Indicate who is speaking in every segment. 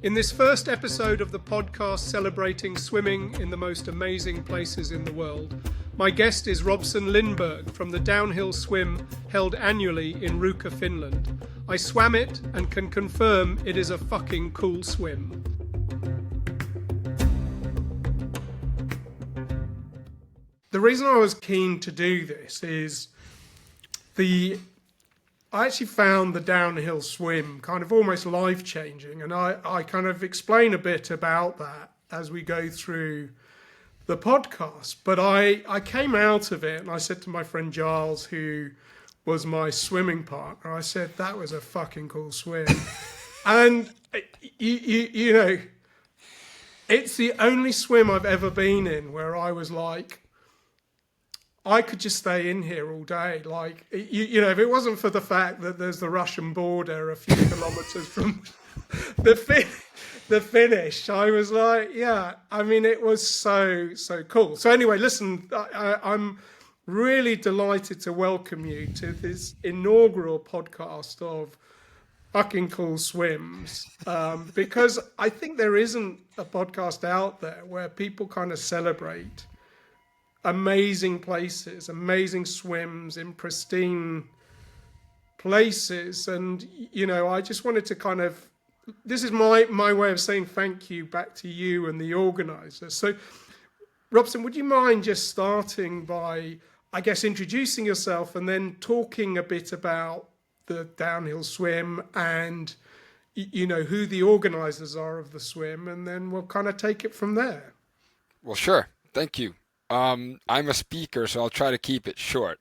Speaker 1: In this first episode of the podcast celebrating swimming in the most amazing places in the world, my guest is Robson Lindberg from the downhill swim held annually in Ruka, Finland. I swam it and can confirm it is a fucking cool swim. The reason I was keen to do this is I actually found the downhill swim kind of almost life-changing, and I kind of explain a bit about that as we go through the podcast. But I came out of it and I said to my friend Giles, who was my swimming partner, I said, that was a fucking cool swim. And, you know, it's the only swim I've ever been in where I was like, I could just stay in here all day. Like, you know, if it wasn't for the fact that there's the Russian border a few kilometers from the Finnish, I was like, yeah, I mean, it was so cool. So anyway, listen, I'm really delighted to welcome you to this inaugural podcast of fucking cool swims, because I think there isn't a podcast out there where people kind of celebrate amazing places, amazing swims in pristine places. And, you know, I just wanted to kind of, this is my way of saying thank you back to you and the organisers. So, Robson, would you mind just starting by, I guess, introducing yourself and then talking a bit about the downhill swim and, you know, who the organisers are of the swim, and then we'll kind of take it from there.
Speaker 2: Well, sure. Thank you. I'm a speaker, so I'll try to keep it short,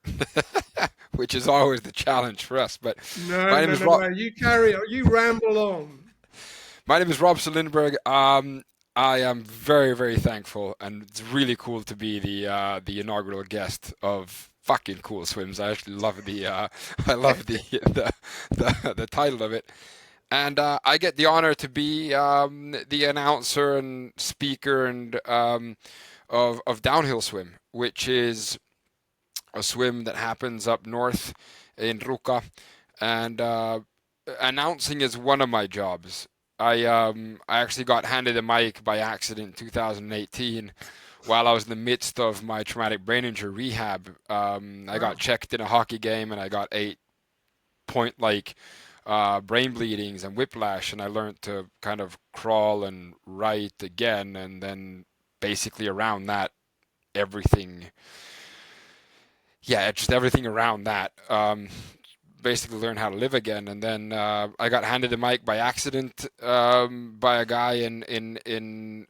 Speaker 2: which is always the challenge for us. But
Speaker 1: no, you carry on, you ramble on.
Speaker 2: My name is Robson Lindberg. I am very, very thankful, and it's really cool to be the inaugural guest of fucking cool swims. I actually love the title of it, and I get the honor to be the announcer and speaker and of downhill swim, which is a swim that happens up north in Ruka, and announcing is one of my jobs. I actually got handed a mic by accident in 2018 while I was in the midst of my traumatic brain injury rehab. I got checked in a hockey game and I got 8-point brain bleedings and whiplash, and I learned to kind of crawl and write again, and then basically around that, everything around that, basically learn how to live again. And then I got handed a mic by accident by a guy in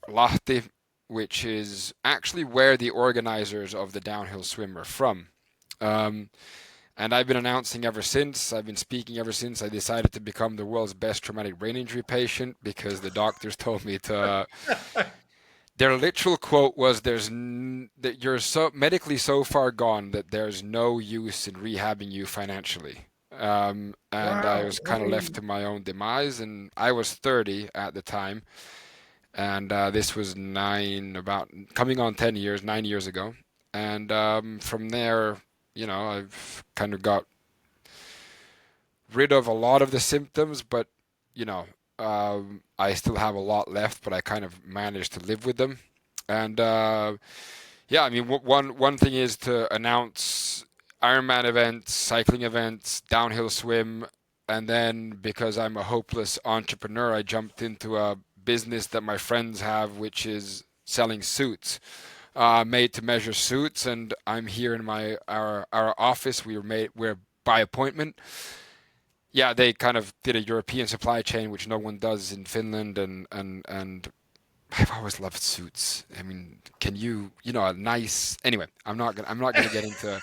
Speaker 2: Lahti, which is actually where the organizers of the downhill swim are from. And I've been announcing ever since. I've been speaking ever since. I decided to become the world's best traumatic brain injury patient because the doctors told me to... Their literal quote was, that you're so medically so far gone that there's no use in rehabbing you financially. And wow. I was kind of left to my own demise, and I was 30 at the time. And this was coming on 9 years ago. And from there, you know, I've kind of got rid of a lot of the symptoms, but, you know, I still have a lot left, but I kind of managed to live with them. And yeah, I mean, one thing is to announce Ironman events, cycling events, downhill swim, and then because I'm a hopeless entrepreneur, I jumped into a business that my friends have, which is selling suits, made-to-measure suits. And I'm here in our office. We're by appointment. Yeah, they kind of did a European supply chain, which no one does in Finland, and I've always loved suits. I mean, can you know, a nice... Anyway, I'm not gonna get into...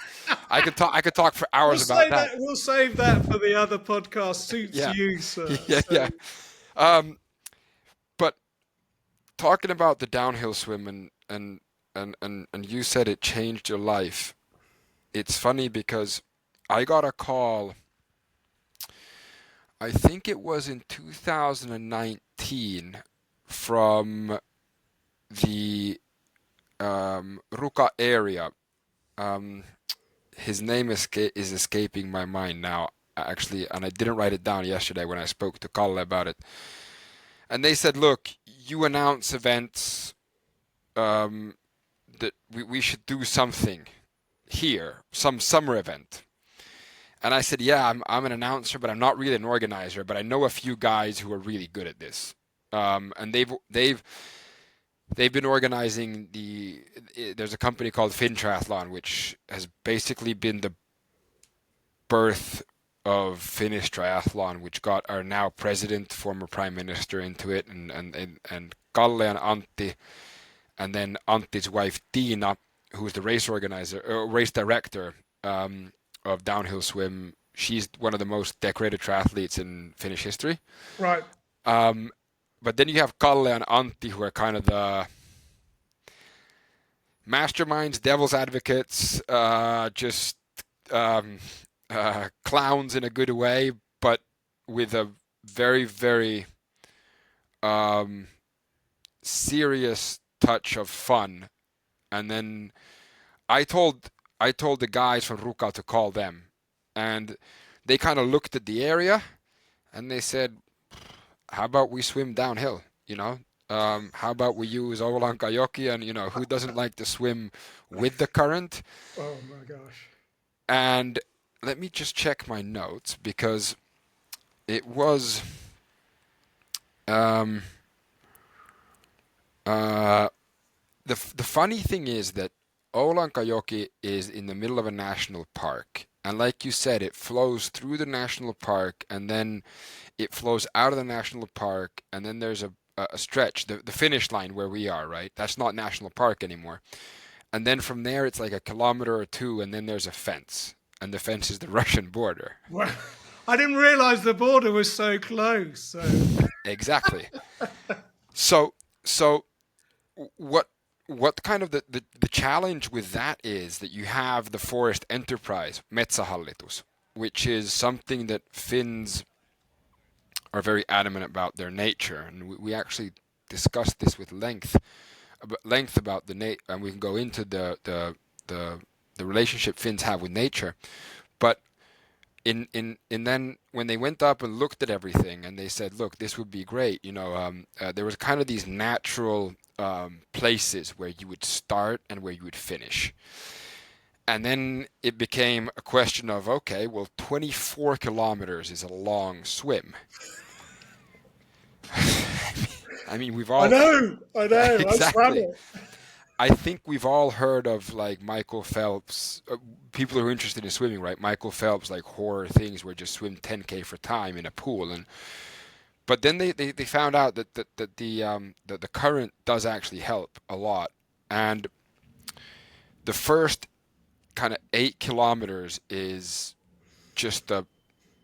Speaker 2: I could talk for hours about that.
Speaker 1: We'll save that for the other podcast. Suits you, sir.
Speaker 2: Yeah. But talking about the downhill swim and you said it changed your life. It's funny because I got a call. I think it was in 2019 from the Ruka area. His name is escaping my mind now, actually, and I didn't write it down yesterday when I spoke to Kalle about it. And they said, look, you announce events, that we should do something here, some summer event. And I said, yeah, I'm an announcer, but I'm not really an organizer, but I know a few guys who are really good at this. And they've been organizing there's a company called Triathlon, which has basically been the birth of Finnish triathlon, which got our now president, former prime minister into it, and Kalle and Antti, and then Antti's wife Tiina, who's the race director of downhill swim. She's one of the most decorated triathletes in Finnish history.
Speaker 1: Right.
Speaker 2: But then you have Kalle and Antti, who are kind of the masterminds, devil's advocates, just clowns in a good way, but with a very, very serious touch of fun. And then I told the guys from Ruka to call them, and they kind of looked at the area, and they said, "How about we swim downhill? You know, how about we use Oulankajoki? And who doesn't like to swim with the current?"
Speaker 1: Oh my gosh.
Speaker 2: And let me just check my notes because it was the funny thing is that Oulankajoki is in the middle of a national park. And like you said, it flows through the national park, and then it flows out of the national park, and then there's a stretch, the finish line where we are, right? That's not national park anymore. And then from there, it's like a kilometer or two, and then there's a fence. And the fence is the Russian border.
Speaker 1: Well, I didn't realize the border was so close. So.
Speaker 2: Exactly. So what kind of the challenge with that is that you have the forest enterprise, Metsähallitus, which is something that Finns are very adamant about their nature, and we actually discussed this with length about and we can go into the relationship Finns have with nature, but in then when they went up and looked at everything and they said, look, this would be great, there was kind of these natural places where you would start and where you would finish. And then it became a question of, okay, well, 24 kilometers is a long swim. I mean, we've all...
Speaker 1: I know.
Speaker 2: Exactly.
Speaker 1: I swam it.
Speaker 2: I think we've all heard of like Michael Phelps, people who are interested in swimming, right? Michael Phelps, like horror things where just swim 10K for time in a pool, but then they found out that the current does actually help a lot, and the first kind of 8 kilometers is just a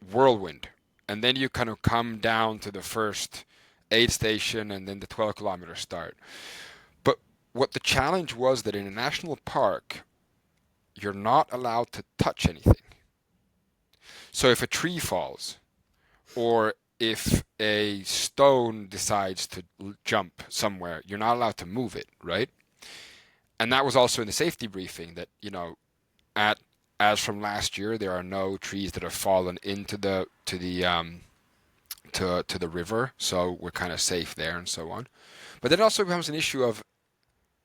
Speaker 2: whirlwind, and then you kind of come down to the first aid station, and then the 12-kilometer start. But what the challenge was that in a national park, you're not allowed to touch anything. So if a tree falls, or if a stone decides to jump somewhere, you're not allowed to move it, right? And that was also in the safety briefing that, as from last year, there are no trees that have fallen into the river, so we're kind of safe there and so on. But then also becomes an issue of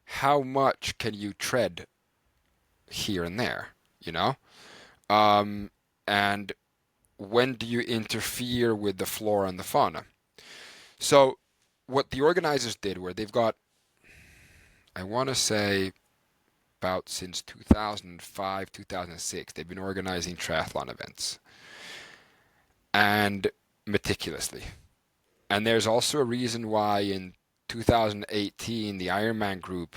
Speaker 2: how much can you tread here and there, and when do you interfere with the flora and the fauna? So what the organizers did, where they've got, I want to say, about since 2005, 2006, they've been organizing triathlon events, and meticulously. And there's also a reason why in 2018 the Ironman group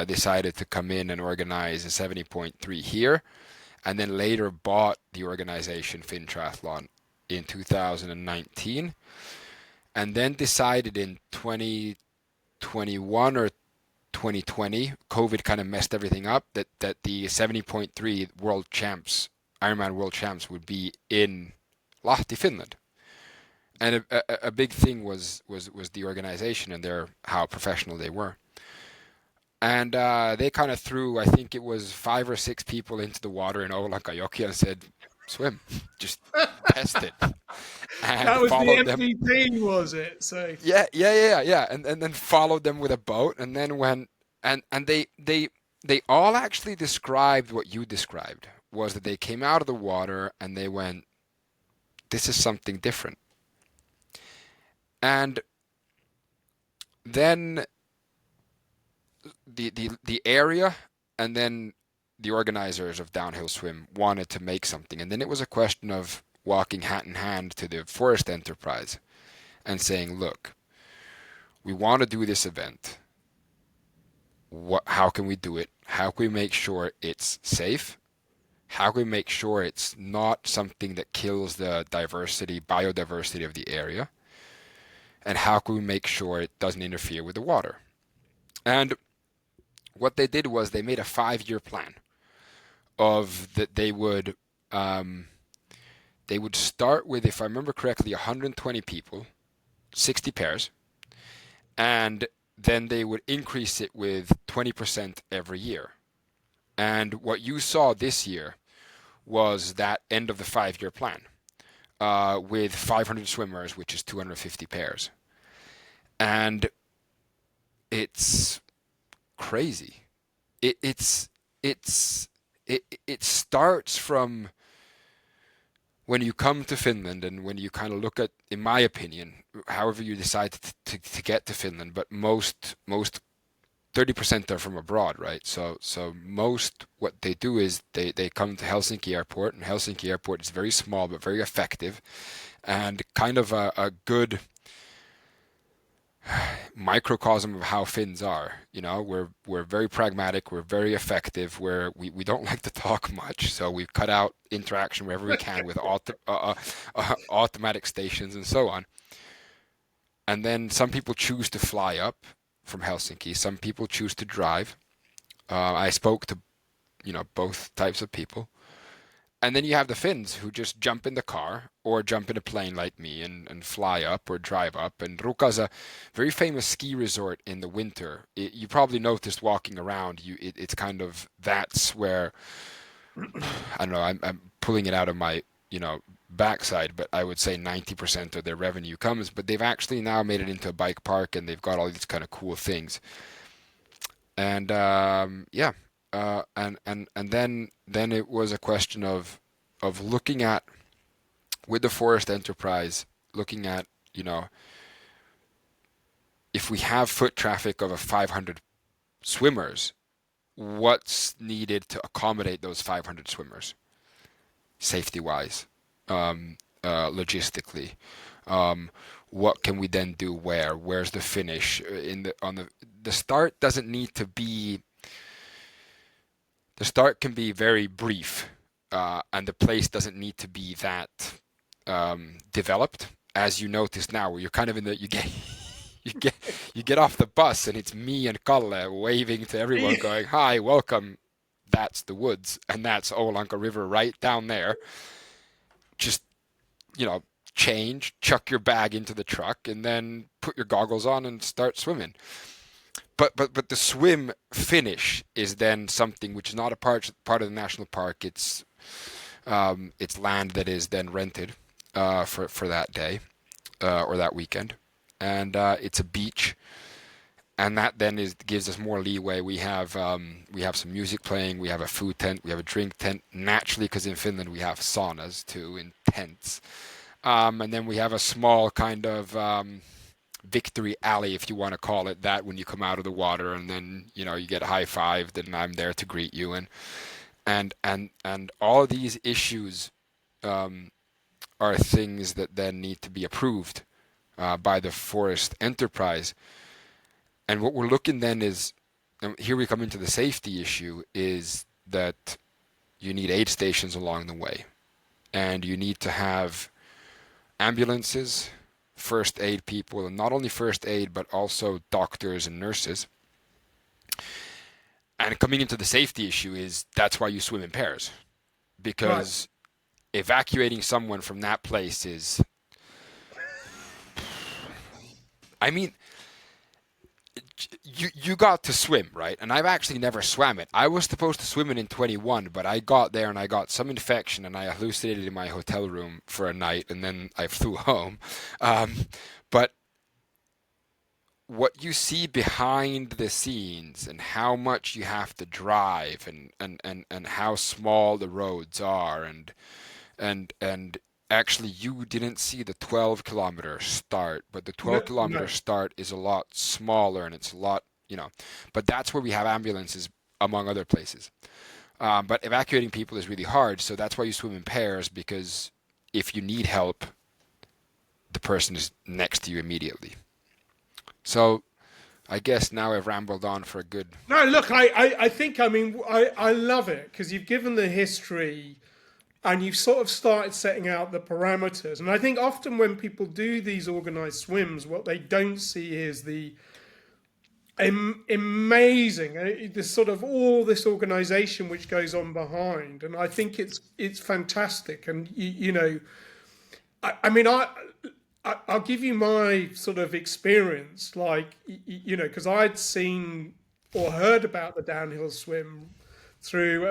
Speaker 2: decided to come in and organize a 70.3 here, and then later bought the organization Finn Triathlon in 2019, and then decided in 2021 or 2020, COVID kind of messed everything up, that the 70.3 world champs, Ironman world champs, would be in Lahti, Finland. And a big thing was the organization and how professional they were. And they kind of threw, I think it was 5 or 6 people into the water in Oulankajoki and said, swim. Just test it. And
Speaker 1: That was the
Speaker 2: followed them.
Speaker 1: MVP, was it? So
Speaker 2: Yeah. And then followed them with a boat, and then went and they all actually described what you described, was that they came out of the water and they went, this is something different. And then the area and then the organizers of Downhill Swim wanted to make something. And then it was a question of walking hand in hand to the forest enterprise and saying, look, we want to do this event. How can we do it? How can we make sure it's safe? How can we make sure it's not something that kills the biodiversity of the area? And how can we make sure it doesn't interfere with the water? And what they did was they made a 5-year plan of that they would start with, if I remember correctly, 120 people, 60 pairs, and then they would increase it with 20% every year. And what you saw this year was that end of the 5-year plan, with 500 swimmers, which is 250 pairs. And it's crazy. It starts from when you come to Finland and when you kind of look at, in my opinion, however you decide to get to Finland, but most 30% are from abroad, right? So most what they do is they come to Helsinki Airport, and Helsinki Airport is very small but very effective, and kind of a good microcosm of how Finns are. You know, we're very pragmatic, we're very effective, we don't like to talk much, so we've cut out interaction wherever we can with automatic stations and so on. And then some people choose to fly up from Helsinki. Some people choose to drive. I spoke to, both types of people. And then you have the Finns who just jump in the car or jump in a plane like me and fly up or drive up. And Ruka's a very famous ski resort in the winter. You probably noticed walking around. It's kind of, that's where, I don't know, I'm pulling it out of my, backside, but I would say 90% of their revenue comes. But they've actually now made it into a bike park, and they've got all these kind of cool things. And and then it was a question of looking at, with the forest enterprise, looking at, if we have foot traffic of 500 swimmers, what's needed to accommodate those 500 swimmers, safety wise, logistically. What can we then do where? Where's the finish? The start doesn't need to be. The start can be very brief, and the place doesn't need to be that developed. As you notice now, where you're kind of you get off the bus, and it's me and Kalle waving to everyone, going, "Hi, welcome. That's the woods, and that's Oulanka River right down there. Just, change, chuck your bag into the truck, and then put your goggles on and start swimming." But the swim finish is then something which is not a part of the national park. It's land that is then rented for that day or that weekend, and it's a beach, and that then gives us more leeway. We have some music playing, we have a food tent, we have a drink tent. Naturally, because in Finland we have saunas too in tents, and then we have a small kind of victory alley, if you want to call it that, when you come out of the water, and then you get high-fived, and I'm there to greet you, and all of these issues are things that then need to be approved by the forest enterprise. And what we're looking then is, and here we come into the safety issue, is that you need aid stations along the way, and you need to have ambulances, first aid people, and not only first aid but also doctors and nurses. And coming into the safety issue is, that's why you swim in pairs, because evacuating someone from that place is, I mean, you got to swim, right? And I've actually never swam it. I was supposed to swim it in 21, but I got there and I got some infection and I hallucinated in my hotel room for a night and then I flew home. But what you see behind the scenes and how much you have to drive and how small the roads are and actually you didn't see the 12-kilometer start, but the
Speaker 1: No,
Speaker 2: 12-kilometer
Speaker 1: no.
Speaker 2: start is a lot smaller and it's a lot, but that's where we have ambulances among other places. But evacuating people is really hard, so that's why you swim in pairs, because if you need help, the person is next to you immediately. So I guess now I've rambled on for a good.
Speaker 1: No, look, I think, I mean, I love it because you've given the history and you've sort of started setting out the parameters. And I think often when people do these organized swims, what they don't see is the amazing, this sort of all this organization which goes on behind. And I think it's fantastic. And, I mean, I'll give you my sort of experience, like, because I'd seen or heard about the downhill swim through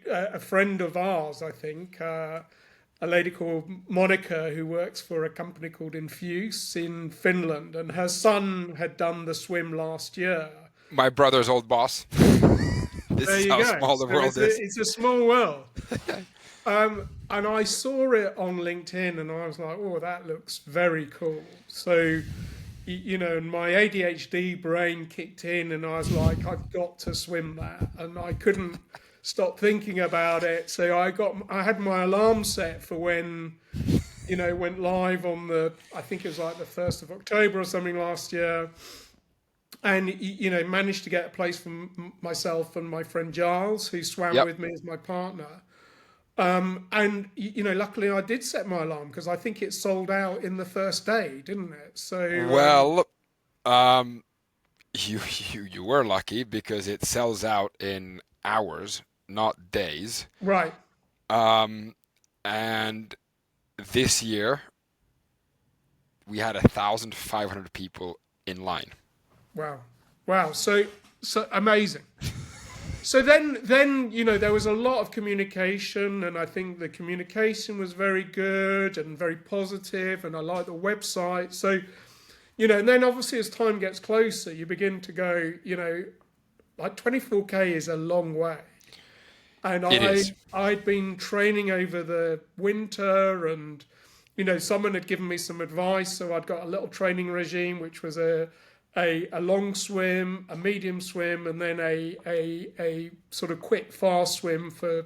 Speaker 1: a friend of ours, I think, a lady called Monica who works for a company called Infuse in Finland, and her son had done the swim last year.
Speaker 2: My brother's old boss. This
Speaker 1: There
Speaker 2: is
Speaker 1: you
Speaker 2: how
Speaker 1: go.
Speaker 2: small the
Speaker 1: So
Speaker 2: world is.
Speaker 1: it's a small world. And I saw it on LinkedIn and I was like, oh, that looks very cool. So, and my ADHD brain kicked in and I was like, I've got to swim that. And I couldn't stop thinking about it. So I had my alarm set for when, went live on I think it was like the 1st of October or something last year. And, managed to get a place for myself and my friend Giles, who swam
Speaker 2: Yep.
Speaker 1: with me as my partner. And luckily I did set my alarm because I think it sold out in the first day, didn't it? So
Speaker 2: Well, um, you were lucky because it sells out in hours, not days.
Speaker 1: right,
Speaker 2: Um, and this year we had 1,500 people in line.
Speaker 1: wow, so amazing. So then there was a lot of communication, and I think the communication was very good and very positive, and I like the website. So and then obviously as time gets closer, you begin to go, like 24K is a long way. And
Speaker 2: It is.
Speaker 1: I'd been training over the winter, and someone had given me some advice, so I'd got a little training regime, which was a long swim, a medium swim, and then a sort of quick fast swim for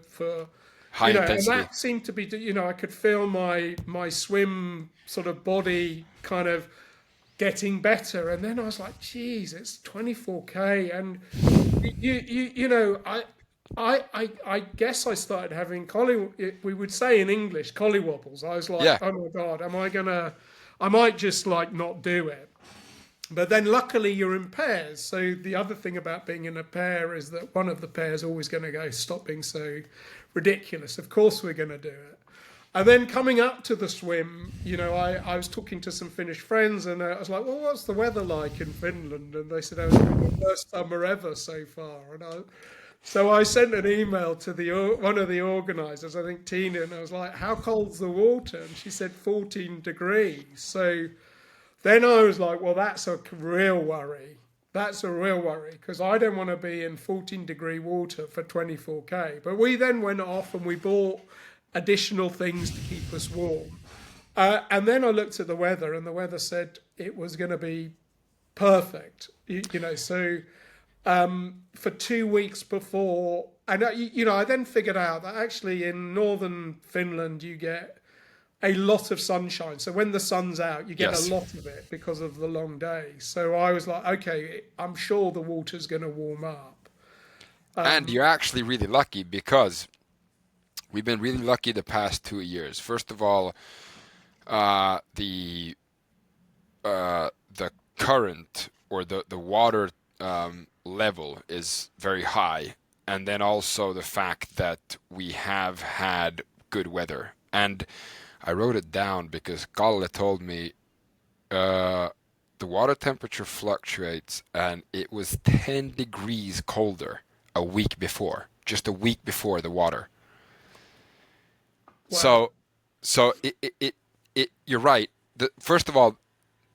Speaker 2: High
Speaker 1: and
Speaker 2: intensity.
Speaker 1: that seemed to be, I could feel my swim sort of body kind of getting better, and then I was like, geez, it's 24K, and I guess I started having we would say in English, collywobbles. I was like,
Speaker 2: Yeah.
Speaker 1: oh my God, I might just like not do it. But then luckily you're in pairs. So the other thing about being in a pair is that one of the pairs is always going to go, stop being so ridiculous. Of course we're going to do it. And then coming up to the swim, I was talking to some Finnish friends and I was like, well, what's the weather like in Finland? And they said, oh, it's the worst summer ever so far. So I sent an email to one of the organisers, I think Tina, and I was like, how cold's the water? And she said 14 degrees. So then I was like, well, that's a real worry. That's a real worry because I don't want to be in 14-degree water for 24K. But we then went off and we bought additional things to keep us warm. And then I looked at the weather and the weather said it was going to be perfect. So for 2 weeks before, and I then figured out that actually in northern Finland you get a lot of sunshine. So when the sun's out, you get
Speaker 2: Yes.
Speaker 1: a lot of it because of the long day. So I was like, okay, I'm sure the water's going to warm up.
Speaker 2: And you're actually really lucky because we've been really lucky the past 2 years. First of all, the current or the water level is very high, and then also the fact that we have had good weather. And I wrote it down because Kalle told me the water temperature fluctuates, and it was 10 degrees colder a week before, just a week before the water.
Speaker 1: Wow.
Speaker 2: So you're right. First of all,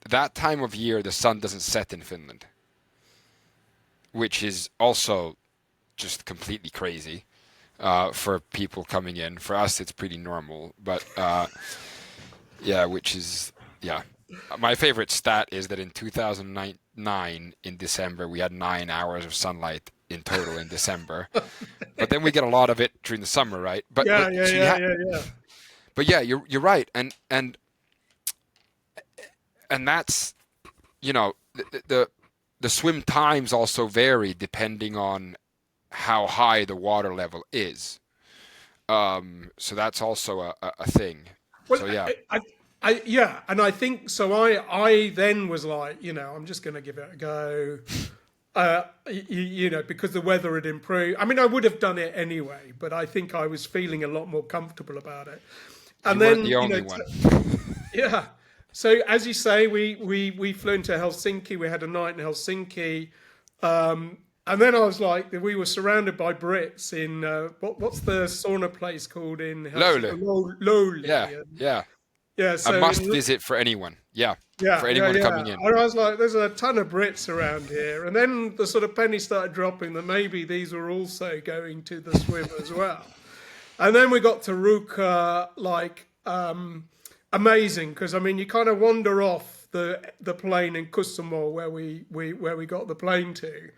Speaker 2: that time of year the sun doesn't set in Finland, which is also just completely crazy for people coming in. For us, it's pretty normal, but yeah, which is yeah. My favorite stat is that in 2009 in December we had 9 hours of sunlight in total in December, but then we get a lot of it during the summer, right?
Speaker 1: Yeah,
Speaker 2: But
Speaker 1: yeah,
Speaker 2: so you
Speaker 1: yeah, yeah, yeah.
Speaker 2: but yeah, you're right, and that's you know the swim times also vary depending on how high the water level is. So that's also a thing.
Speaker 1: Well,
Speaker 2: So yeah,
Speaker 1: yeah, and I think so. I then was like, I'm just going to give it a go. Because the weather had improved. I mean, I would have done it anyway, but I think I was feeling a lot more comfortable about it.
Speaker 2: you
Speaker 1: And
Speaker 2: weren't
Speaker 1: then,
Speaker 2: the only one.
Speaker 1: yeah. So as you say, we flew into Helsinki. We had a night in Helsinki. And then I was like, we were surrounded by Brits in what's the sauna place called in
Speaker 2: Lowly.
Speaker 1: Helsinki? Lowly.
Speaker 2: Yeah, yeah.
Speaker 1: Yeah.
Speaker 2: A
Speaker 1: So
Speaker 2: must visit for anyone. Yeah,
Speaker 1: yeah,
Speaker 2: for
Speaker 1: yeah,
Speaker 2: anyone
Speaker 1: yeah.
Speaker 2: coming in.
Speaker 1: And I was like, there's a ton of Brits around here. And then the sort of penny started dropping that maybe these were also going to the swim as well. And then we got to Ruka, amazing, because I mean, you kind of wander off the plane in Kusumo where we got the plane to,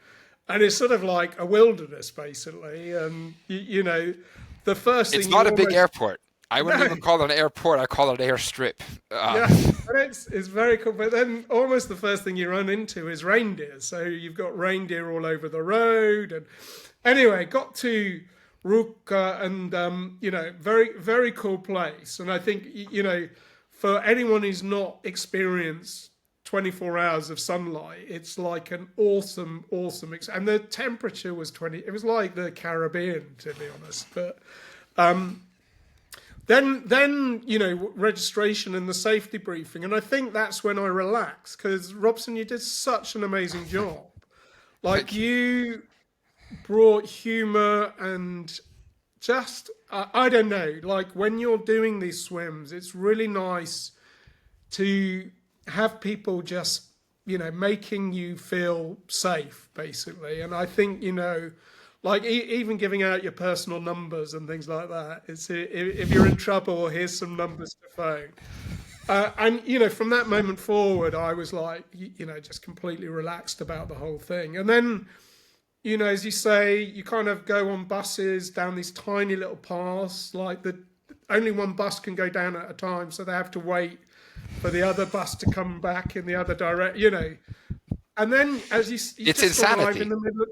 Speaker 1: and it's sort of like a wilderness basically. And the first
Speaker 2: It's
Speaker 1: thing
Speaker 2: not
Speaker 1: you
Speaker 2: a big
Speaker 1: almost
Speaker 2: airport. I wouldn't
Speaker 1: no,
Speaker 2: even call it an airport. I call it an airstrip.
Speaker 1: yeah, but it's very cool. But then almost the first thing you run into is reindeer. So you've got reindeer all over the road. And anyway, got to Ruka, and very very cool place. And I think for anyone who's not experienced 24 hours of sunlight, it's like an awesome and the temperature was 20. It was like the Caribbean, to be honest. But then registration and the safety briefing, and I think that's when I relaxed, because Robson, you did such an amazing job. Like, you brought humour and just I don't know, like when you're doing these swims, it's really nice to have people just making you feel safe basically. And I think like even giving out your personal numbers and things like that, it's if you're in trouble, here's some numbers to phone. And from that moment forward, I was like just completely relaxed about the whole thing. And then as you say, you kind of go on buses down these tiny little paths, like only one bus can go down at a time, so they have to wait for the other bus to come back in the other direction, And then as you
Speaker 2: It's
Speaker 1: just arrive
Speaker 2: insanity.
Speaker 1: in the middle.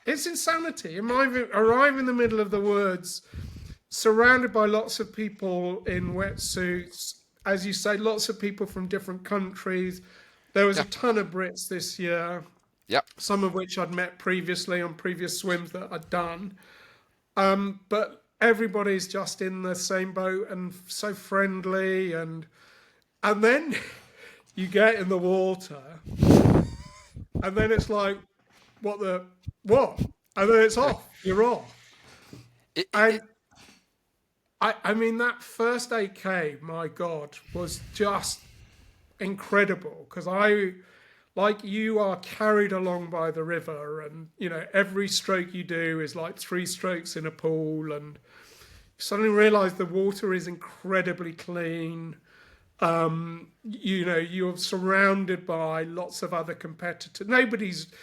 Speaker 1: It's insanity. Arrive in the middle of the woods, surrounded by lots of people in wetsuits. As you say, lots of people from different countries. There was a
Speaker 2: Yeah,
Speaker 1: ton of Brits this year,
Speaker 2: yeah.
Speaker 1: some of which I'd met previously on previous swims that I'd done. But everybody's just in the same boat and so friendly. And then you get in the water, and then it's like, what? And then it's off. You're off.
Speaker 2: It, it,
Speaker 1: And
Speaker 2: it,
Speaker 1: I mean, that first 8K, my God, was just incredible, because like you are carried along by the river, and every stroke you do is like 3 strokes in a pool, and you suddenly realize the water is incredibly clean. You're surrounded by lots of other competitors.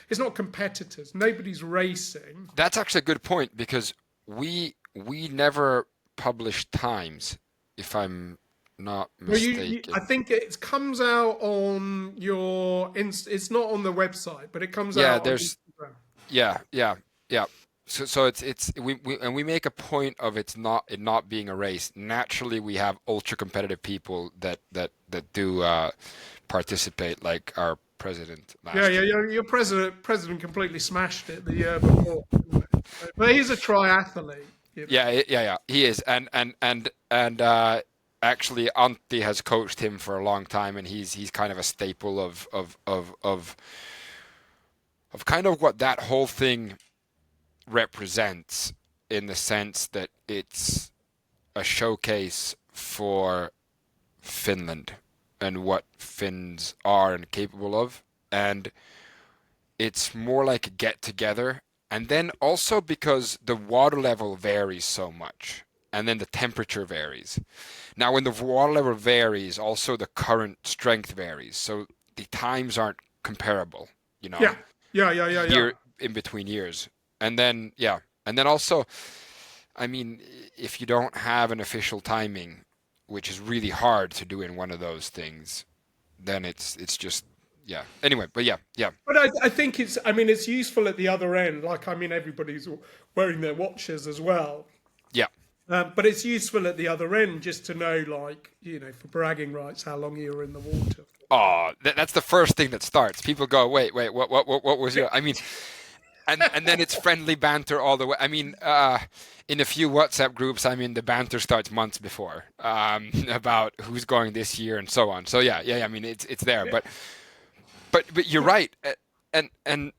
Speaker 1: It's not competitors, nobody's racing.
Speaker 2: that's actually a good point because we never publish times, if I'm not
Speaker 1: Well, I
Speaker 2: mistaken.
Speaker 1: think it comes out on it's not on the website, but it comes
Speaker 2: Yeah,
Speaker 1: out on
Speaker 2: there's
Speaker 1: Instagram.
Speaker 2: yeah. So it's we make a point of it not being a race. Naturally, we have ultra competitive people that do participate, like our president
Speaker 1: Yeah,
Speaker 2: last
Speaker 1: yeah,
Speaker 2: year.
Speaker 1: your president completely smashed it the year before. But he's a triathlete.
Speaker 2: Yeah, yeah. He is, and actually Antti has coached him for a long time, and he's kind of a staple of kind of what that whole thing represents, in the sense that it's a showcase for Finland and what Finns are and capable of. And it's more like a get together. And then also because the water level varies so much, and then the temperature varies. Now, when the water level varies, also the current strength varies. So the times aren't comparable, you know,
Speaker 1: Yeah. Yeah.
Speaker 2: year in between years. And then, yeah. And then also, I mean, if you don't have an official timing, which is really hard to do in one of those things, then it's just, yeah. Anyway, but yeah.
Speaker 1: But I think it's useful at the other end. Like, I mean, everybody's wearing their watches as well.
Speaker 2: Yeah.
Speaker 1: But it's useful at the other end just to know, like, you know, for bragging rights, how long you were in the water.
Speaker 2: Oh, that's the first thing that starts. People go, wait, what was your? I mean, and then it's friendly banter all the way. I mean, in a few WhatsApp groups, I mean, the banter starts months before, about who's going this year and so on. So yeah. I mean, it's there, but you're right, and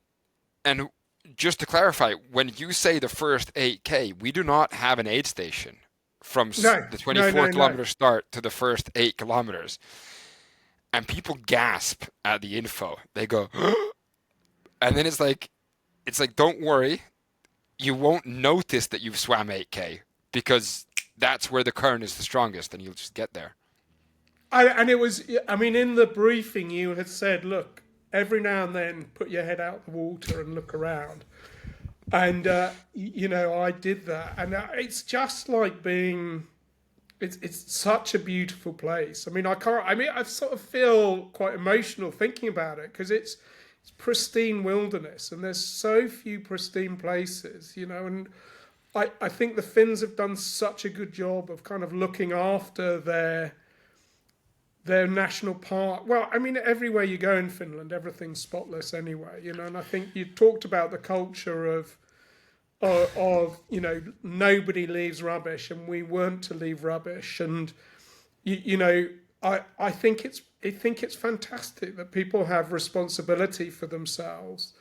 Speaker 2: just to clarify, when you say the first 8K, we do not have an aid station from the 24 kilometer start to the first 8 kilometers. And people gasp at the info. They go, and then it's like, don't worry, you won't notice that you've swam 8K, because that's where the current is the strongest, and you'll just get there.
Speaker 1: And it was, I mean, in the briefing, you had said, look, every now and then, put your head out the water and look around. And, you know, I did that. And it's just like being, it's such a beautiful place. I mean, I sort of feel quite emotional thinking about it, because it's pristine wilderness, and there's so few pristine places, you know, and I think the Finns have done such a good job of kind of looking after their national park. Well, I mean, everywhere you go in Finland, everything's spotless anyway, you know. And I think you talked about the culture of you know, nobody leaves rubbish, and we weren't to leave rubbish. And you know, I think it's fantastic that people have responsibility for themselves.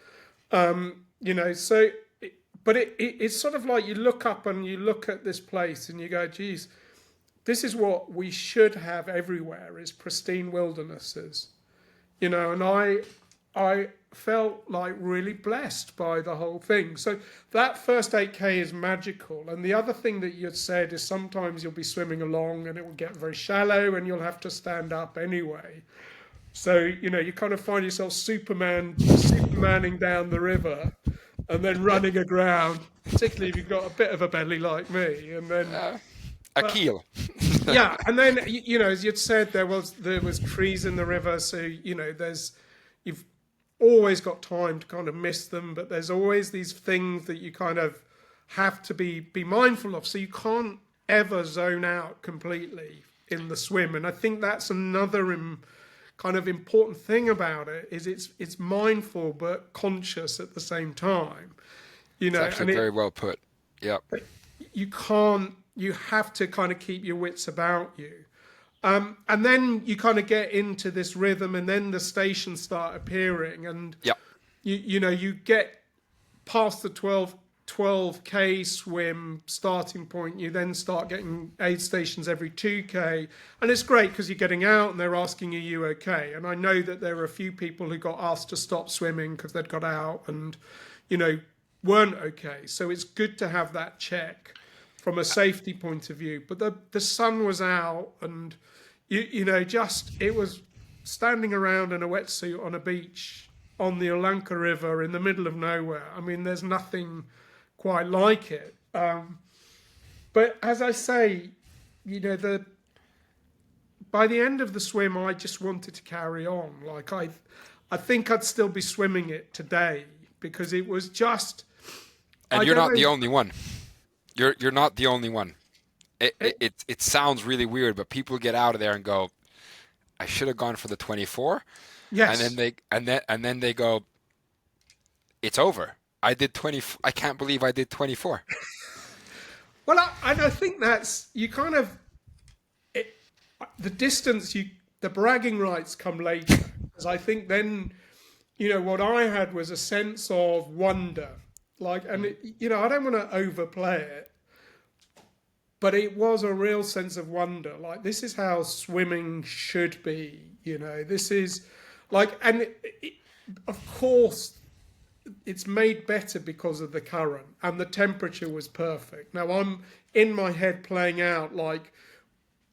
Speaker 1: You know, so. But it's sort of like you look up and you look at this place and you go, geez, this is what we should have everywhere, is pristine wildernesses, you know. And I felt like really blessed by the whole thing. So that first 8K is magical. And the other thing that you had said is sometimes you'll be swimming along and it will get very shallow and you'll have to stand up anyway. So, you know, you kind of find yourself Supermaning down the river and then running aground, particularly if you've got a bit of a belly like me. And then
Speaker 2: a keel.
Speaker 1: Yeah, and then, you know, as you'd said, there was trees in the river, so, you know, you've always got time to kind of miss them, but there's always these things that you kind of have to be mindful of, so you can't ever zone out completely in the swim. And I think that's another kind of important thing about it, is it's mindful but conscious at the same time. You know,
Speaker 2: it's actually very well put. Yeah.
Speaker 1: You have to kind of keep your wits about you. And then you kind of get into this rhythm, and then the stations start appearing, and you know, you get past the 12K swim starting point, you then start getting aid stations every 2K, and it's great because you're getting out and they're asking, are you okay? And I know that there were a few people who got asked to stop swimming because they'd got out and, you know, weren't okay. So it's good to have that check from a safety point of view. But the sun was out, and you know, just, it was standing around in a wetsuit on a beach on the Olanka River in the middle of nowhere. I mean, there's nothing quite like it. But as I say, you know, by the end of the swim, I just wanted to carry on. Like, I think I'd still be swimming it today, because it was just.
Speaker 2: And you're not the only one. You're not the only one. It sounds really weird, but people get out of there and go, I should have gone for the 24.
Speaker 1: Yes.
Speaker 2: And then they go, it's over. I did 20. I can't believe I did 24.
Speaker 1: Well, I think that's, you kind of, the distance the bragging rights come later, because I think then, what I had was a sense of wonder, like, and I don't want to overplay it, but it was a real sense of wonder. Like, this is how swimming should be. This is like, and of course, it's made better because of the current, and the temperature was perfect. Now I'm in my head playing out like,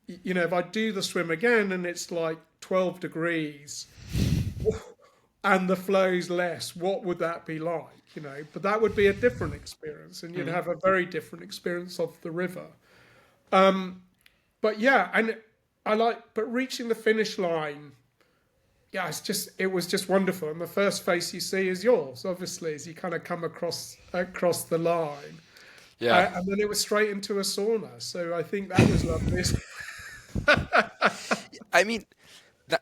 Speaker 1: if I do the swim again and it's like 12 degrees and the flow's less, what would that be like? But that would be a different experience, and you'd have a very different experience of the river. But yeah, and but reaching the finish line, yeah, it was just wonderful. And the first face you see is yours, obviously, as you kind of come across the line.
Speaker 2: Yeah.
Speaker 1: And then it was straight into a sauna. So I think that was lovely.
Speaker 2: I mean,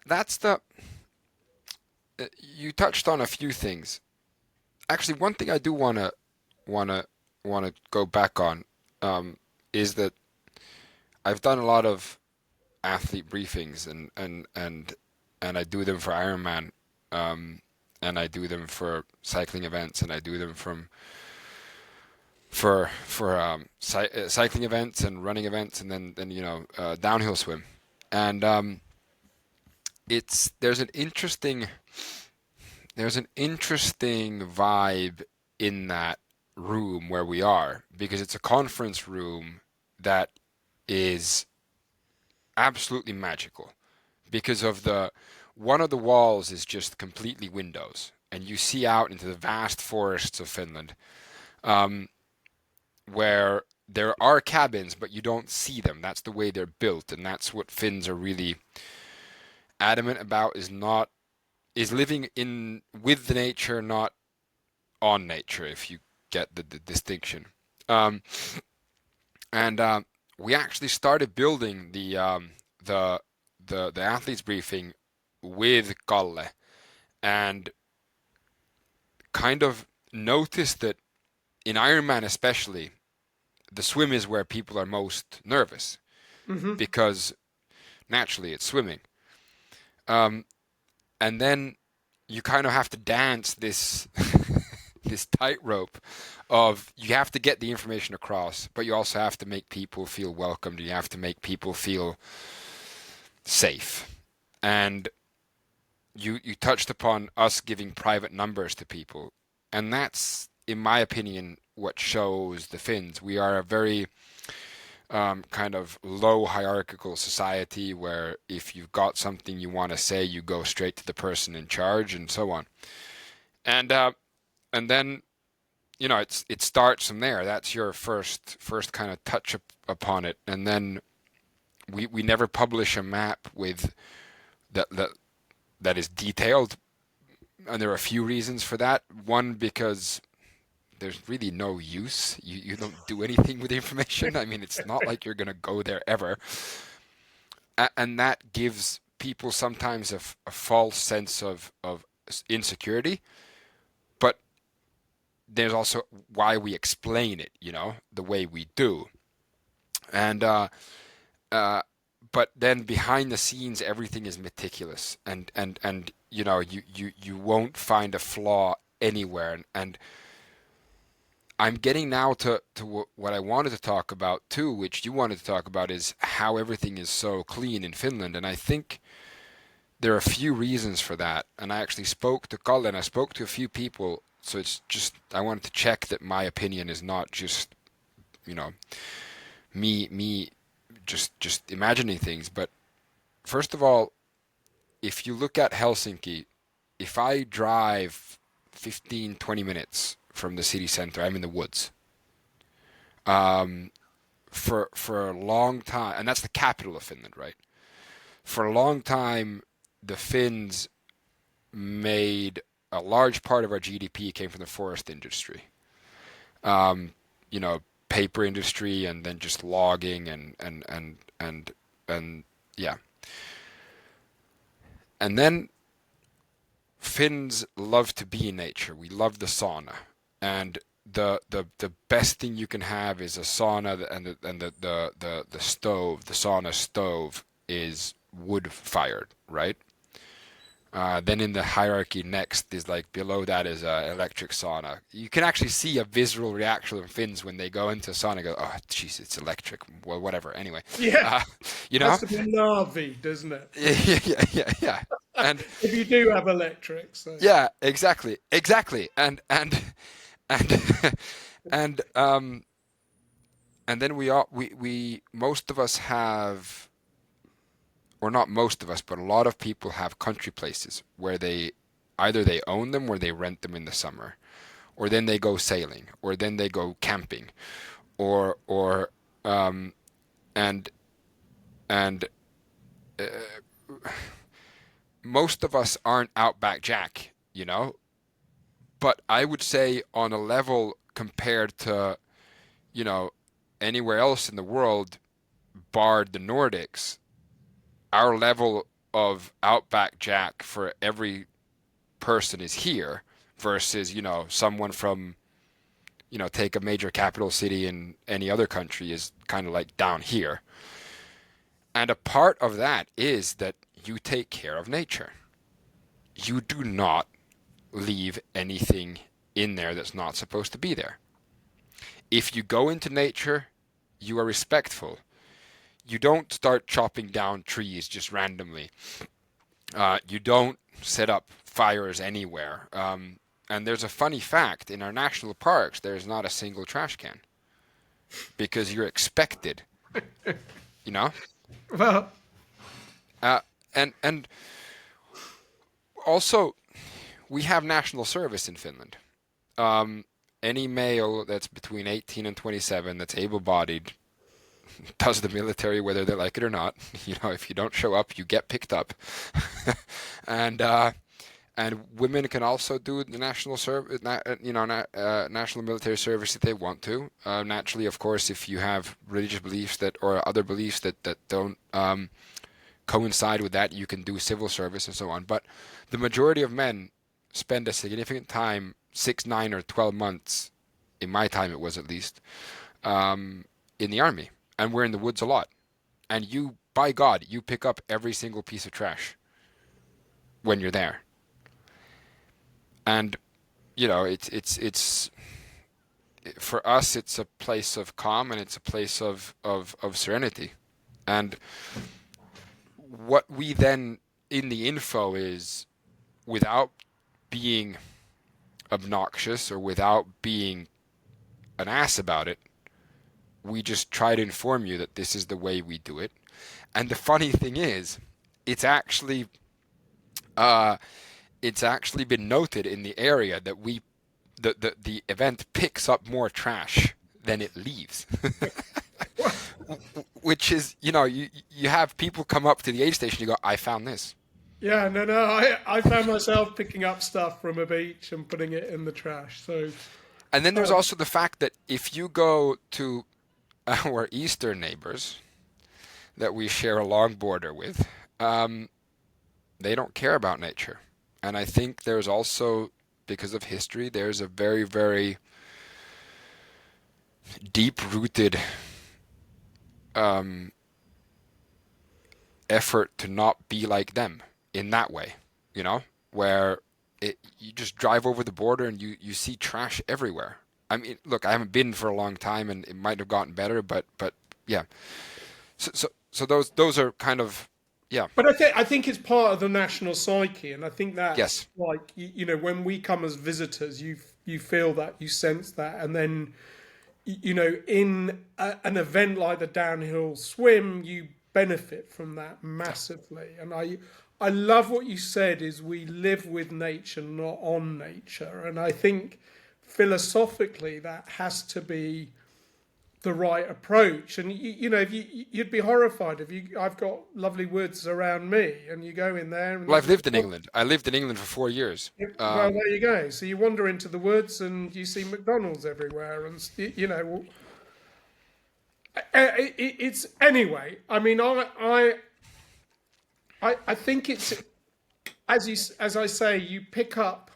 Speaker 2: that's you touched on a few things. Actually, one thing I do wanna go back on is that I've done a lot of athlete briefings, and I do them for Ironman, and I do them for cycling events, and I do them for cycling events and running events, and then downhill swim, and there's an interesting vibe in that room where we are, because it's a conference room that is absolutely magical, because of one of the walls is just completely windows, and you see out into the vast forests of Finland, where there are cabins, but you don't see them. That's the way they're built, and that's what Finns are really adamant about, is living with the nature, not on nature, if you get the distinction. And we actually started building the athletes briefing with Kalle, and kind of noticed that in Ironman especially, the swim is where people are most nervous, because naturally it's swimming. And then you kind of have to dance this this tightrope of, you have to get the information across, but you also have to make people feel welcomed. You have to make people feel safe. And you touched upon us giving private numbers to people, and that's, in my opinion, what shows the Finns. We are a very kind of low hierarchical society, where if you've got something you want to say, you go straight to the person in charge, and so on. And then it starts from there. That's your first kind of touch upon it, and then we never publish a map with that is detailed, and there are a few reasons for that. One, because there's really no use. You don't do anything with the information. I mean, it's not like you're going to go there ever. And that gives people sometimes a false sense of insecurity. But there's also why we explain it, the way we do. And but then behind the scenes, everything is meticulous, and you won't find a flaw anywhere. And I'm getting now to what I wanted to talk about too, which you wanted to talk about, is how everything is so clean in Finland. And I think there are a few reasons for that. And I actually spoke to Kalle, and I spoke to a few people. So it's just, I wanted to check that my opinion is not just, me just imagining things. But first of all, if you look at Helsinki, if I drive 15-20 minutes from the city center, I'm in the woods. For a long time, and that's the capital of Finland, right? For a long time, the Finns made a large part of our GDP came from the forest industry. Paper industry, and then just logging and yeah. And then Finns love to be in nature. We love the sauna, and the best thing you can have is a sauna and the stove, the sauna stove, is wood fired, right? Then in the hierarchy next is like below that is electric sauna. You can actually see a visceral reaction of Finns when they go into sauna. Go, oh, jeez, it's electric. Well, whatever. Anyway,
Speaker 1: Yeah,
Speaker 2: you know,
Speaker 1: has to be Narvi, doesn't it?
Speaker 2: yeah. And
Speaker 1: If you do have electric, so
Speaker 2: yeah, exactly. And and then we most of us have, or not most of us, but a lot of people have country places where they either they own them or they rent them in the summer, or then they go sailing, or then they go camping, or and and most of us aren't Outback Jack, you know. But I would say on a level compared to, you know, anywhere else in the world, barred the Nordics, our level of Outback Jack for every person is here versus, you know, someone from, you know, take a major capital city in any other country is kind of like down here. And a part of that is that you take care of nature. You do not leave anything in there that's not supposed to be there. If you go into nature, you are respectful. You don't start chopping down trees just randomly. You don't set up fires anywhere. And there's a funny fact, in our national parks, there's not a single trash can because you're expected, you know?
Speaker 1: well,
Speaker 2: Uh, and also, we have national service in Finland. Any male that's between 18 and 27 that's able-bodied does the military whether they like it or not. You know, if you don't show up, you get picked up. and and women can also do the national service, national military service if they want to. Naturally, of course, if you have religious beliefs that or other beliefs that don't coincide with that, you can do civil service and so on. But the majority of men spend a significant time, 6, 9, or 12 months, in my time it was at least, in the army. And we're in the woods a lot. And you, by God, you pick up every single piece of trash when you're there. And, you know, it's for us, it's a place of calm and it's a place of serenity. And what we then, in the info is, without being obnoxious or without being an ass about it, we just try to inform you that this is the way we do it. And the funny thing is, it's actually been noted in the area that the event picks up more trash than it leaves. Which is, you know, you have people come up to the aid station, you go, I found this.
Speaker 1: yeah, no, I found myself picking up stuff from a beach and putting it in the trash. So,
Speaker 2: And then there's also the fact that if you go to our eastern neighbors that we share a long border with, they don't care about nature. And I think there's also, because of history, there's a very, very deep-rooted effort to not be like them in that way, you know, where you just drive over the border and you see trash everywhere. I mean, look, I haven't been for a long time, and it might have gotten better, but yeah. So those are kind of, yeah.
Speaker 1: but I think it's part of the national psyche, and I think that's
Speaker 2: Yes.
Speaker 1: like you know when we come as visitors, you feel that, you sense that, and then you know in an event like the downhill swim, you benefit from that massively. And I love what you said is we live with nature, not on nature, and I think philosophically that has to be the right approach. And you know, if you'd be horrified if I've got lovely woods around me, and you go in there. And
Speaker 2: Well, I've lived in England. I lived in England for 4 years.
Speaker 1: well, there you go. So you wander into the woods and you see McDonald's everywhere, and you know, it's anyway. I mean, I think it's as I say, you pick up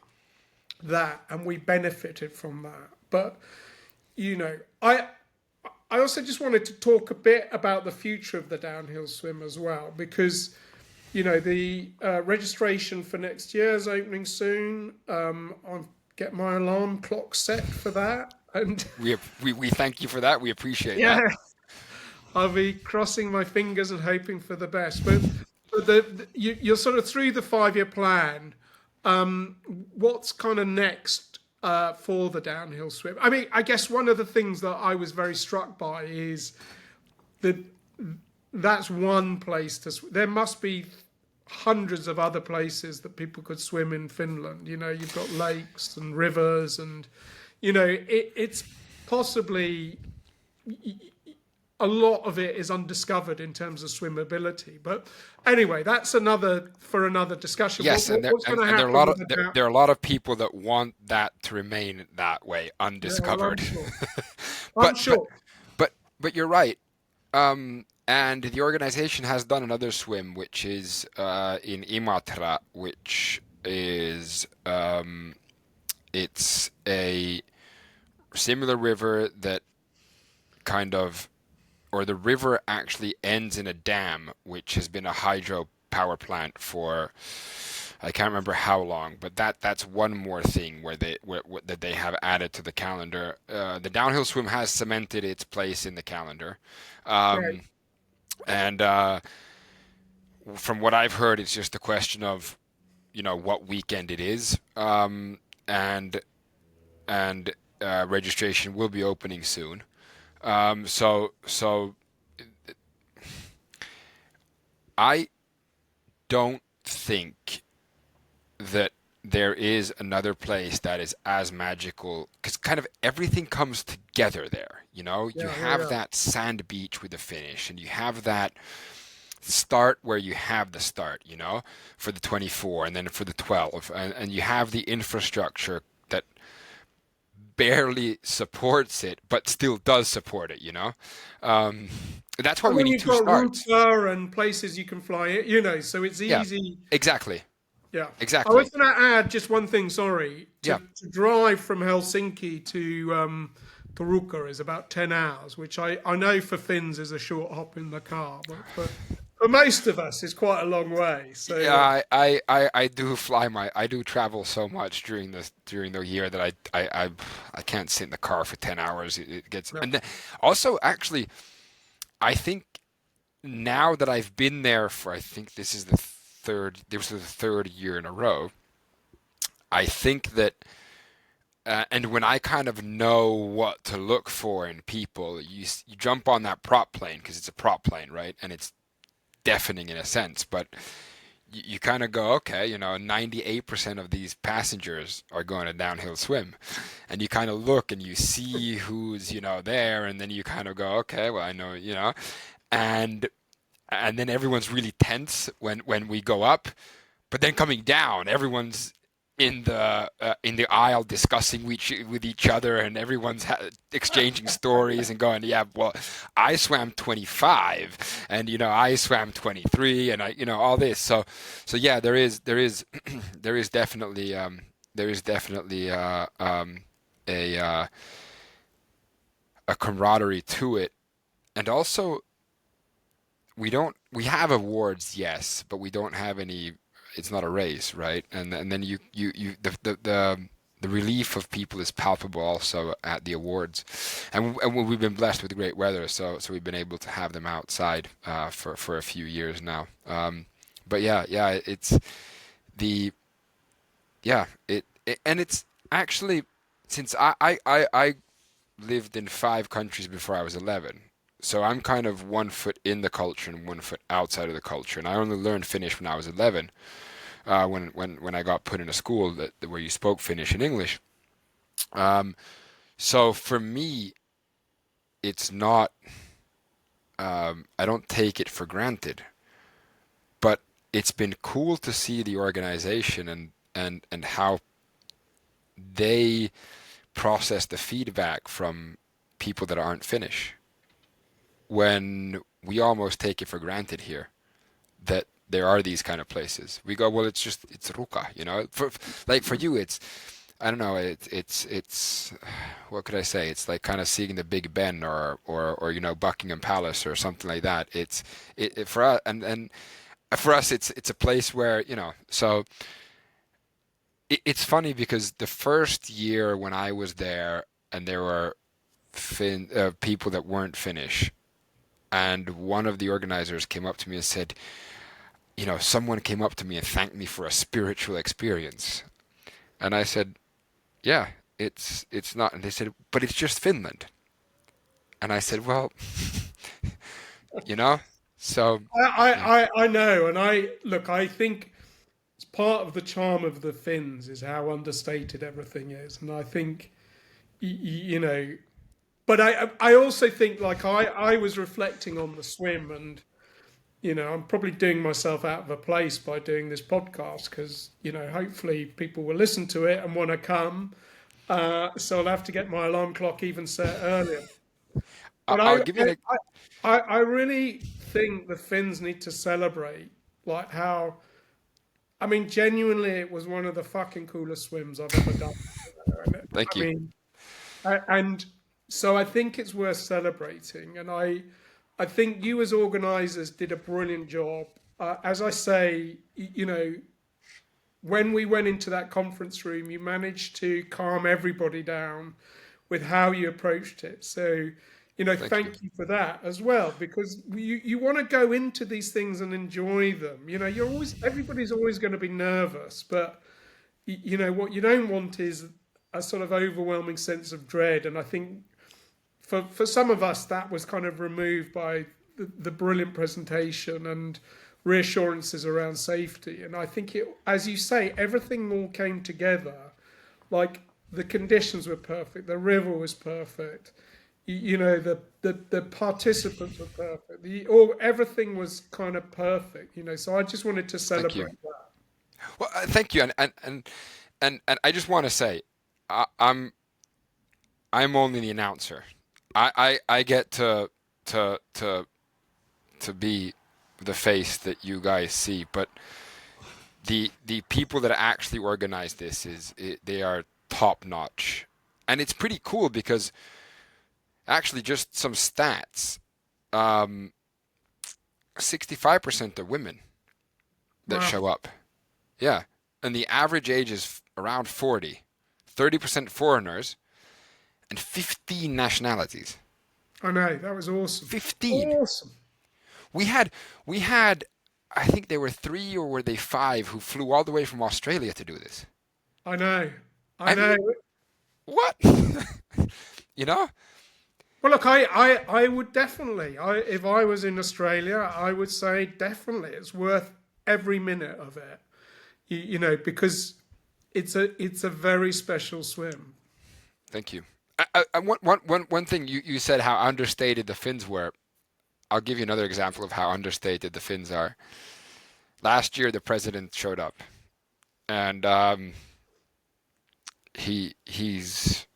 Speaker 1: that, and we benefited from that. But you know, I also just wanted to talk a bit about the future of the downhill swim as well, because the registration for next year is opening soon. I'll get my alarm clock set for that, and
Speaker 2: We thank you for that. We appreciate
Speaker 1: yeah,
Speaker 2: that.
Speaker 1: I'll be crossing my fingers and hoping for the best. But you're sort of through the 5-year plan. What's kind of next for the downhill swim? I mean, I guess one of the things that I was very struck by is that that's one place to swim. There must be hundreds of other places that people could swim in Finland. You've got lakes and rivers, and it's possibly a lot of it is undiscovered in terms of swimmability. But anyway, that's for another discussion.
Speaker 2: Yes,
Speaker 1: What's going to
Speaker 2: and
Speaker 1: happen with the
Speaker 2: there are a lot of people that want that to remain that way, undiscovered.
Speaker 1: I'm sure.
Speaker 2: but, but you're right. And the organization has done another swim, which is in Imatra, which is it's a similar river that or the river actually ends in a dam, which has been a hydro power plant for I can't remember how long, but that's one more thing that they have added to the calendar. The downhill swim has cemented its place in the calendar.
Speaker 1: Right.
Speaker 2: And from what I've heard, it's just a question of, what weekend it is, and registration will be opening soon. So I don't think that there is another place that is as magical, because kind of everything comes together there. You have that sand beach with the finish, and you have that start where you have the start, for the 24 and then for the 12, and you have the infrastructure that barely supports it, but still does support it, That's why
Speaker 1: And
Speaker 2: we
Speaker 1: then
Speaker 2: need
Speaker 1: you've
Speaker 2: two
Speaker 1: got
Speaker 2: starts.
Speaker 1: Ruka and places you can fly it, so it's
Speaker 2: Yeah,
Speaker 1: easy.
Speaker 2: exactly.
Speaker 1: Yeah. I
Speaker 2: Exactly.
Speaker 1: was going to add just one thing, sorry.
Speaker 2: Yeah.
Speaker 1: To drive from Helsinki to Ruka is about 10 hours, which I know for Finns is a short hop in the car, but for most of us it's quite a long way. So
Speaker 2: Yeah, I do I do travel so much during the year that I can't sit in the car for 10 hours. It gets,
Speaker 1: no.
Speaker 2: and then, also actually I think now that I've been there for, I think this was the third year in a row. I think that and when I kind of know what to look for in people, you jump on that prop plane, because it's a prop plane, right? And it's deafening in a sense, but you kind of go, okay, 98% of these passengers are going to downhill swim, and you kind of look and you see who's there, and then you kind of go, okay, well, I know, and then everyone's really tense when we go up, but then coming down, everyone's in the aisle discussing with each other, and everyone's exchanging stories and going, yeah, well, I swam 25, and I swam 23, and I all this. So yeah, there is there is definitely a camaraderie to it, and also we have awards, yes, but we don't have any. It's not a race, right? And then the relief of people is palpable also at the awards, and we've been blessed with great weather, so we've been able to have them outside for a few years now. But yeah, it's the yeah it and it's actually, since I lived in 5 countries before I was 11. So I'm kind of 1 foot in the culture and 1 foot outside of the culture. And I only learned Finnish when I was 11, when I got put in a school where you spoke Finnish and English. So for me, it's not. I don't take it for granted, but it's been cool to see the organization and how they process the feedback from people that aren't Finnish, when we almost take it for granted here that there are these kind of places. We go, well, it's Ruka, For you, it's I don't know. It's what could I say? It's like kind of seeing the Big Ben or Buckingham Palace or something like that. It for us and for us it's a place where so it's funny because the first year when I was there and there were people that weren't Finnish, and one of the organizers came up to me and said, someone came up to me and thanked me for a spiritual experience, and I said, yeah, it's not. And they said, but it's just Finland. And I said, well, you know, so yeah,
Speaker 1: I know, and I think it's part of the charm of the Finns is how understated everything is, and I think you know. But I also think like I was reflecting on the swim, and I'm probably doing myself out of a place by doing this podcast because hopefully people will listen to it and want to come. So I'll have to get my alarm clock even set earlier. But
Speaker 2: I'll give you
Speaker 1: I really think the Finns need to celebrate like how I mean genuinely it was one of the fucking coolest swims I've ever done. And
Speaker 2: thank
Speaker 1: I
Speaker 2: you,
Speaker 1: mean, and so I think it's worth celebrating. And I think you as organisers did a brilliant job. As I say, when we went into that conference room, you managed to calm everybody down with how you approached it. So,
Speaker 2: thank you,
Speaker 1: thank you for that as well, because you want to go into these things and enjoy them. Everybody's always going to be nervous, but what you don't want is a sort of overwhelming sense of dread. And I think for some of us, that was kind of removed by the brilliant presentation and reassurances around safety. And I think as you say, everything all came together. Like the conditions were perfect, the river was perfect, the participants were perfect, everything was kind of perfect. So I just wanted to
Speaker 2: thank you.
Speaker 1: celebrate that.
Speaker 2: Well, thank you, and I just want to say, I, I'm I'm only the announcer. I get to be the face that you guys see, but the people that actually organize this they are top notch, and it's pretty cool because actually just some stats. Um, 65% are women that
Speaker 1: Wow,
Speaker 2: show up. Yeah, and the average age is around 40. 30% foreigners and 15 nationalities.
Speaker 1: I know that was awesome,
Speaker 2: 15.
Speaker 1: awesome.
Speaker 2: We had I think there were 3 or were they 5 who flew all the way from Australia to do this.
Speaker 1: I know, I
Speaker 2: I
Speaker 1: know.
Speaker 2: mean, what? you know?
Speaker 1: Well, look, I would definitely, if I was in Australia, I would say definitely it's worth every minute of it. Because it's a very special swim.
Speaker 2: Thank you. One thing you said how understated the Finns were. I'll give you another example of how understated the Finns are. Last year, the president showed up, and he's.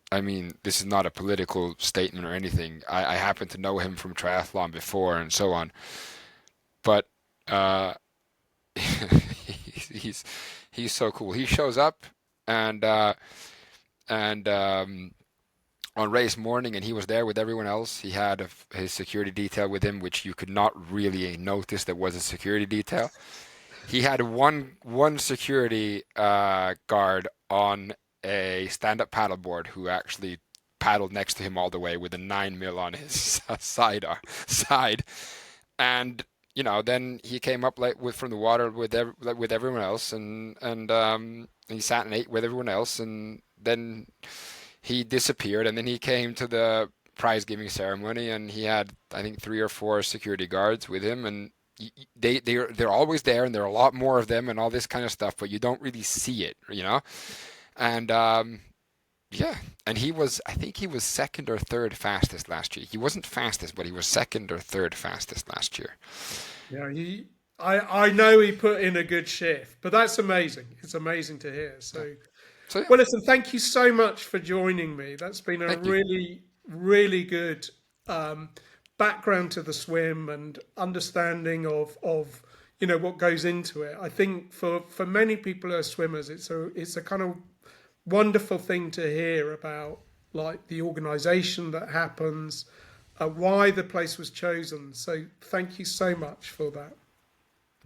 Speaker 2: I mean, this is not a political statement or anything. I happen to know him from triathlon before and so on, but uh, he's he's so cool. He shows up and and on race morning, and he was there with everyone else. He had his security detail with him, which you could not really notice there was a security detail. He had one security guard on a stand-up paddleboard who actually paddled next to him all the way with a 9 mil on his side, and then he came up from the water with everyone else, and he sat and ate with everyone else, and then he disappeared, and then he came to the prize giving ceremony, and he had I think 3 or 4 security guards with him, and they're always there, and there are a lot more of them, and all this kind of stuff, but you don't really see it. And yeah, and I think he was second or third fastest last year. He wasn't fastest, but he was second or third fastest last year.
Speaker 1: Yeah, I know he put in a good shift, but that's amazing. It's amazing to hear. So,
Speaker 2: So yeah,
Speaker 1: well, listen, thank you so much for joining me. That's been a
Speaker 2: thank you.
Speaker 1: really, really good um, background to the swim and understanding of what goes into it. I think for many people who are swimmers, it's a kind of wonderful thing to hear about, like the organisation that happens, why the place was chosen. So thank you so much for that.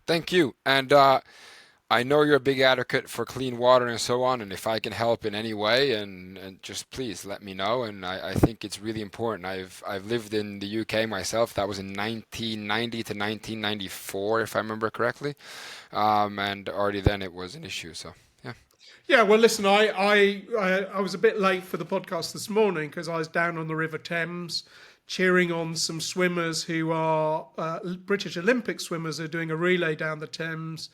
Speaker 2: Thank you. And I know you're a big advocate for clean water and so on, and if I can help in any way, and just please let me know. And I think it's really important. I've lived in the UK myself. That was in 1990 to 1994, if I remember correctly. And already then it was an issue. So yeah.
Speaker 1: Yeah, well, listen, I was a bit late for the podcast this morning because I was down on the River Thames cheering on some swimmers who are British Olympic swimmers who are doing a relay down the Thames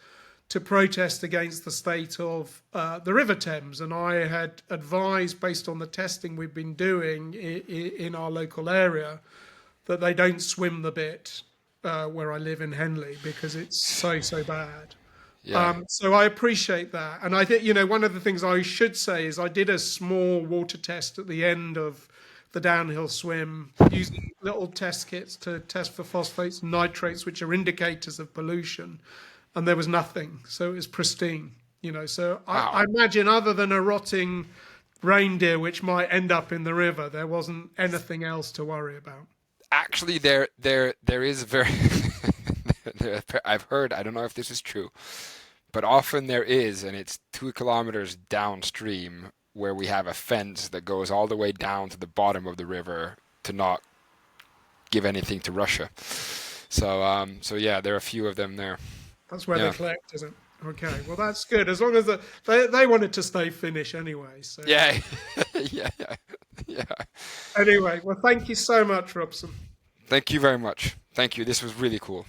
Speaker 1: to protest against the state of the River Thames. And I had advised, based on the testing we've been doing in our local area, that they don't swim the bit where I live in Henley because it's so bad.
Speaker 2: Yeah.
Speaker 1: So I appreciate that. And I think, one of the things I should say is I did a small water test at the end of the downhill swim using little test kits to test for phosphates and nitrates, which are indicators of pollution. And there was nothing. So it was pristine, So
Speaker 2: Wow.
Speaker 1: I imagine other than a rotting reindeer, which might end up in the river, there wasn't anything else to worry about.
Speaker 2: Actually, there is very. I've heard. I don't know if this is true, but often there is, and it's 2 kilometers downstream where we have a fence that goes all the way down to the bottom of the river to not give anything to Russia. So yeah, there are a few of them there.
Speaker 1: That's where
Speaker 2: Yeah.
Speaker 1: they collect, isn't it? Okay, well, that's good. As long as they wanted to stay Finnish anyway. So
Speaker 2: Yeah. Yeah. Yeah. Yeah.
Speaker 1: anyway, well, thank you so much, Robson.
Speaker 2: Thank you very much. Thank you. This was really cool.